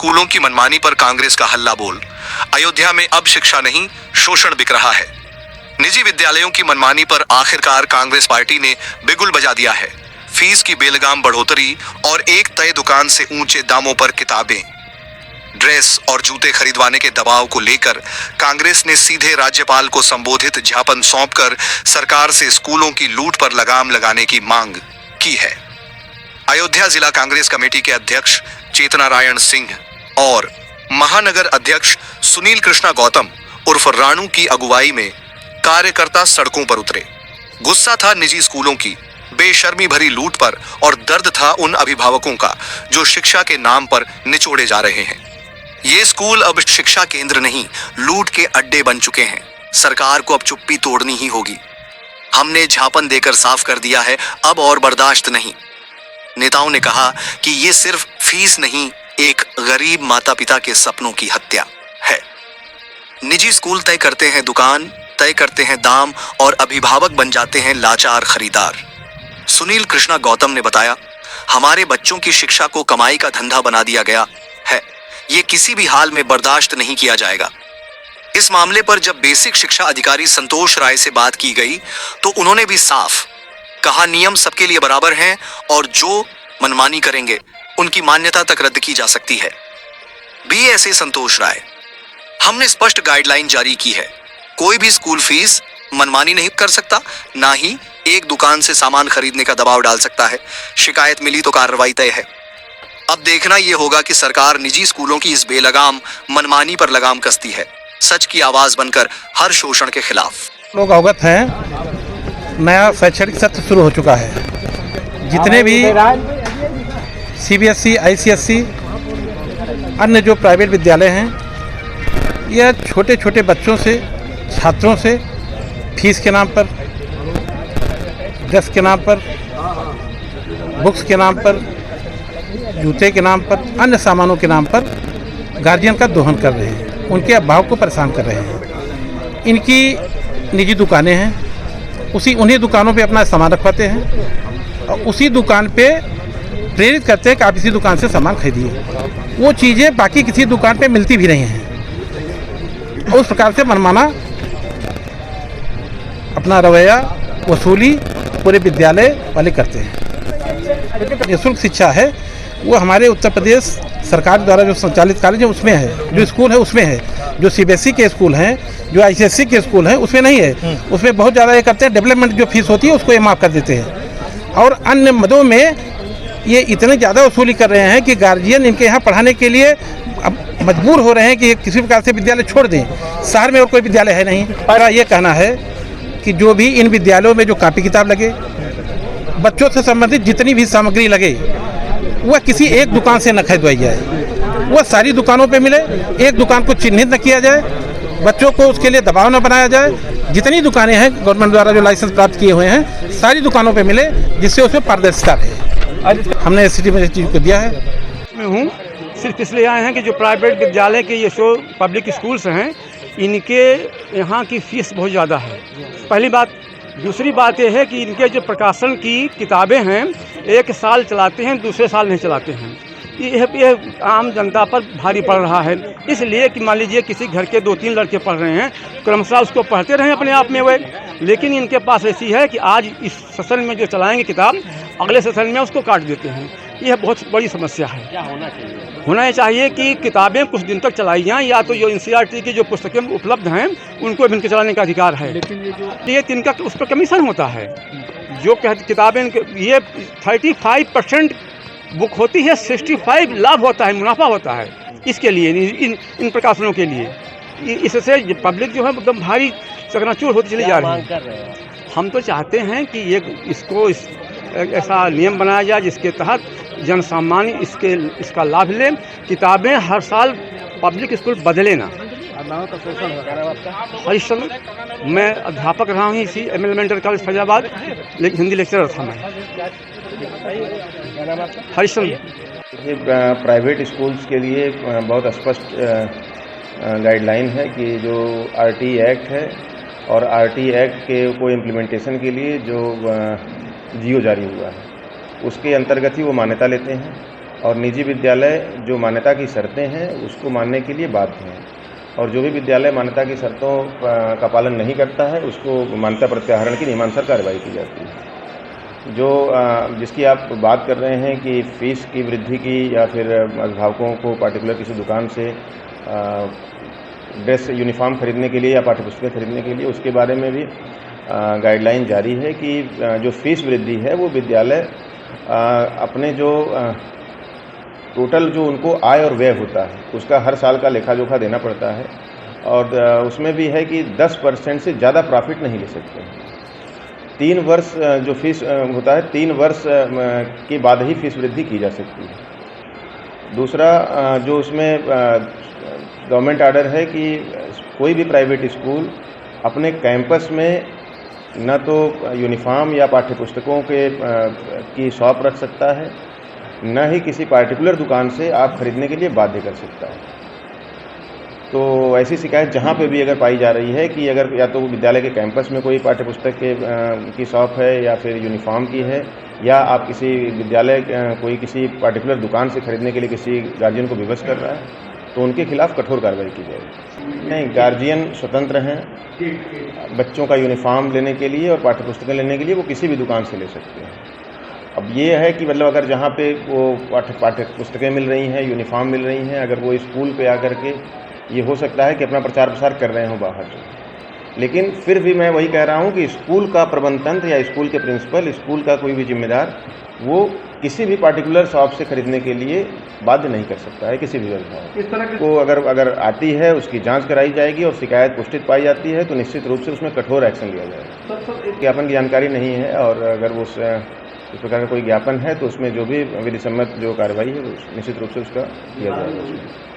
स्कूलों की मनमानी पर कांग्रेस का हल्ला बोल। अयोध्या में अब शिक्षा नहीं, शोषण बिक रहा है। निजी विद्यालयों की मनमानी पर आखिरकार कांग्रेस पार्टी ने बिगुल बजा दिया है। फीस की बेलगाम बढ़ोतरी और एक तय दुकान से ऊंचे दामों पर किताबें, ड्रेस और जूते खरीदवाने के दबाव को लेकर कांग्रेस ने सीधे राज्यपाल को संबोधित ज्ञापन सौंपकर सरकार से स्कूलों की लूट पर लगाम लगाने की मांग की है। अयोध्या जिला कांग्रेस कमेटी के अध्यक्ष चेतनारायण सिंह और महानगर अध्यक्ष सुनील कृष्णा गौतम उर्फ राणू की अगुवाई में कार्यकर्ता सड़कों पर उतरे। गुस्सा था निजी स्कूलों की बेशर्मी भरी लूट पर और दर्द था उन अभिभावकों का जो शिक्षा के नाम पर निचोड़े जा रहे हैं। ये स्कूल अब शिक्षा केंद्र नहीं, लूट के अड्डे बन चुके हैं। सरकार को अब चुप्पी तोड़नी ही होगी। हमने ज्ञापन देकर साफ कर दिया है, अब और बर्दाश्त नहीं। नेताओं ने कहा कि ये सिर्फ फीस नहीं, एक गरीब माता पिता के सपनों की हत्या है। निजी स्कूल तय करते हैं दुकान, तय करते हैं दाम और अभिभावक बन जाते हैं लाचार खरीदार। सुनील कृष्णा गौतम ने बताया, हमारे बच्चों की शिक्षा को कमाई का धंधा बना दिया गया है। ये किसी भी हाल में बर्दाश्त नहीं किया जाएगा। इस मामले पर जब बेसिक शिक्षा अधिकारी संतोष राय से बात की गई तो उन्होंने भी साफ कहा, नियम सबके लिए बराबर हैं और जो मनमानी करेंगे उनकी मान्यता तक रद्द की जा सकती है। बीएसए संतोष राय, हमने स्पष्ट गाइडलाइन जारी की है। कोई भी स्कूल फीस मनमानी नहीं कर सकता, ना ही एक दुकान से सामान खरीदने का दबाव डाल सकता है। शिकायत मिली तो कार्रवाई तय है। अब देखना यह होगा कि सरकार निजी स्कूलों की इस बेलगाम मनमानी पर लगाम कसती है, सच की आवाज बनकर हर शोषण के खिलाफ। लोग अवगत हैं, नया शैक्षणिक सत्र शुरू हो चुका है। जितने भी सीबीएसई, आईसीएसई, अन्य जो प्राइवेट विद्यालय हैं, यह छोटे छोटे बच्चों से, छात्रों से फीस के नाम पर, ड्रेस के नाम पर, बुक्स के नाम पर, जूते के नाम पर, अन्य सामानों के नाम पर गार्जियन का दोहन कर रहे हैं, उनके अभिभावक को परेशान कर रहे हैं। इनकी निजी दुकानें हैं, उन्हीं दुकानों पे अपना सामान रखवाते हैं और उसी दुकान पे प्रेरित करते हैं कि आप इसी दुकान से सामान खरीदिए। वो चीज़ें बाकी किसी दुकान पे मिलती भी नहीं हैं। उस प्रकार से मनमाना अपना रवैया, वसूली पूरे विद्यालय वाले करते हैं। निःशुल्क शिक्षा है वो हमारे उत्तर प्रदेश सरकार द्वारा जो संचालित कॉलेज है उसमें है, जो स्कूल है उसमें है, जो सीबीएसई के स्कूल हैं, जो आईसीएसई के स्कूल हैं उसमें नहीं है। उसमें बहुत ज़्यादा ये करते हैं, डेवलपमेंट जो फीस होती है उसको ये माफ़ कर देते हैं और अन्य मदों में ये इतने ज़्यादा वसूली कर रहे हैं कि गार्जियन इनके यहाँ पढ़ाने के लिए अब मजबूर हो रहे हैं कि किसी प्रकार से विद्यालय छोड़ दें। शहर में और कोई विद्यालय है नहीं। मेरा ये कहना है कि जो भी इन विद्यालयों में जो कापी किताब लगे, बच्चों से संबंधित जितनी भी सामग्री लगे, वह किसी एक दुकान से न खरीदवाई जाए, वह सारी दुकानों पे मिले। एक दुकान को चिन्हित न किया जाए, बच्चों को उसके लिए दबाव न बनाया जाए। जितनी दुकानें हैं गवर्नमेंट द्वारा जो लाइसेंस प्राप्त किए हुए हैं, सारी दुकानों पे मिले, जिससे उसमें पारदर्शिता रहे। हमने सिटी में इस चीज़ को दिया है। मैं हूँ सिर्फ इसलिए आए हैं कि जो प्राइवेट विद्यालय के ये जो पब्लिक स्कूल्स हैं, इनके यहाँ की फ़ीस बहुत ज़्यादा है, पहली बात। दूसरी बात यह है कि इनके जो प्रकाशन की किताबें हैं, एक साल चलाते हैं, दूसरे साल नहीं चलाते हैं। यह आम जनता पर भारी पड़ रहा है। इसलिए कि मान लीजिए किसी घर के 2-3 लड़के पढ़ रहे हैं, क्रमशः उसको पढ़ते रहें अपने आप में वे, लेकिन इनके पास ऐसी है कि आज इस सेशन में जो चलाएंगे किताब, अगले सेशन में उसको काट देते हैं। यह बहुत बड़ी समस्या है। क्या होना चाहिए? होना चाहिए कि किताबें कुछ दिन तक चलाई जाएँ, या तो जो एनसीईआरटी की जो पुस्तकें उपलब्ध हैं उनको भी इनके चलाने का अधिकार है। लेकिन ये इनका उस पर कमीशन होता है। जो किताबें ये 35% बुक होती है, 65 लाभ होता है, मुनाफा होता है इसके लिए, इन प्रकाशनों के लिए। इससे पब्लिक जो है एकदम भारी चकनाचूर होती चली जा रही है। हम तो चाहते हैं कि इसको ऐसा नियम बनाया जाए जिसके तहत जन सामान्य इसका लाभ ले। किताबें हर साल पब्लिक स्कूल बदले ना। हरिश्चंद्र, मैं अध्यापक रहा हूँ इसी एलिमेंटरी कॉलेज फैजाबाद, लेकिन हिंदी लेक्चरर था मैं। हरिश्चंद्र, प्राइवेट स्कूल्स के लिए बहुत स्पष्ट गाइडलाइन है कि जो आरटी एक्ट है और आरटी एक्ट के को इम्प्लीमेंटेशन के लिए जो जियो जारी हुआ है उसके अंतर्गत ही वो मान्यता लेते हैं और निजी विद्यालय जो मान्यता की शर्तें हैं उसको मानने के लिए बाध्य हैं, और जो भी विद्यालय मान्यता की शर्तों का पालन नहीं करता है उसको मान्यता प्रत्याहरण की नियमानुसार कार्रवाई की जाती है। जो जिसकी आप बात कर रहे हैं कि फ़ीस की वृद्धि की या फिर अभिभावकों को पार्टिकुलर किसी दुकान से ड्रेस यूनिफॉर्म खरीदने के लिए या पाठ्यपुस्तकें खरीदने के लिए, उसके बारे में भी गाइडलाइन जारी है कि जो फ़ीस वृद्धि है वो विद्यालय अपने जो टोटल जो उनको आय और व्यय होता है उसका हर साल का लेखा जोखा देना पड़ता है, और उसमें भी है कि 10% से ज़्यादा प्रॉफिट नहीं ले सकते हैं। 3 वर्ष जो फीस होता है 3 वर्ष के बाद ही फीस वृद्धि की जा सकती है। दूसरा जो उसमें गवर्नमेंट आर्डर है कि कोई भी प्राइवेट स्कूल अपने कैंपस में न तो यूनिफॉर्म या पाठ्यपुस्तकों की शॉप रख सकता है, न ही किसी पार्टिकुलर दुकान से आप खरीदने के लिए बाध्य कर सकता है। तो ऐसी शिकायत जहाँ पे भी अगर पाई जा रही है कि अगर या तो विद्यालय के कैंपस में कोई पाठ्यपुस्तक की शॉप है या फिर यूनिफॉर्म की है, या आप किसी विद्यालय कोई किसी पार्टिकुलर दुकान से खरीदने के लिए किसी गार्जियन को विवश कर रहा है, तो उनके खिलाफ कठोर कार्रवाई की जाएगी। नहीं, गार्जियन स्वतंत्र हैं, बच्चों का यूनिफॉर्म लेने के लिए और पाठ्यपुस्तकें लेने के लिए वो किसी भी दुकान से ले सकते हैं। अब ये है कि मतलब अगर जहाँ पे वो पाठ्यपुस्तकें मिल रही हैं, यूनिफॉर्म मिल रही हैं, अगर वो स्कूल पे आकर के ये हो सकता है कि अपना प्रचार प्रसार कर रहे हों बाहर जो, लेकिन फिर भी मैं वही कह रहा हूँ कि स्कूल का प्रबंध तंत्र या स्कूल के प्रिंसिपल, स्कूल का कोई भी जिम्मेदार वो किसी भी पार्टिकुलर शॉप से खरीदने के लिए बाध्य नहीं कर सकता है किसी भी अभिभावक। इस तरह को अगर आती है उसकी जांच कराई जाएगी और शिकायत पुष्टित पाई जाती है तो निश्चित रूप से उसमें कठोर एक्शन लिया जाएगा। ज्ञापन की जानकारी नहीं है, और अगर वो इस प्रकार का कोई ज्ञापन है तो उसमें जो भी विधिसम्मत जो कार्रवाई है वो निश्चित रूप से उसका किया जाएगा।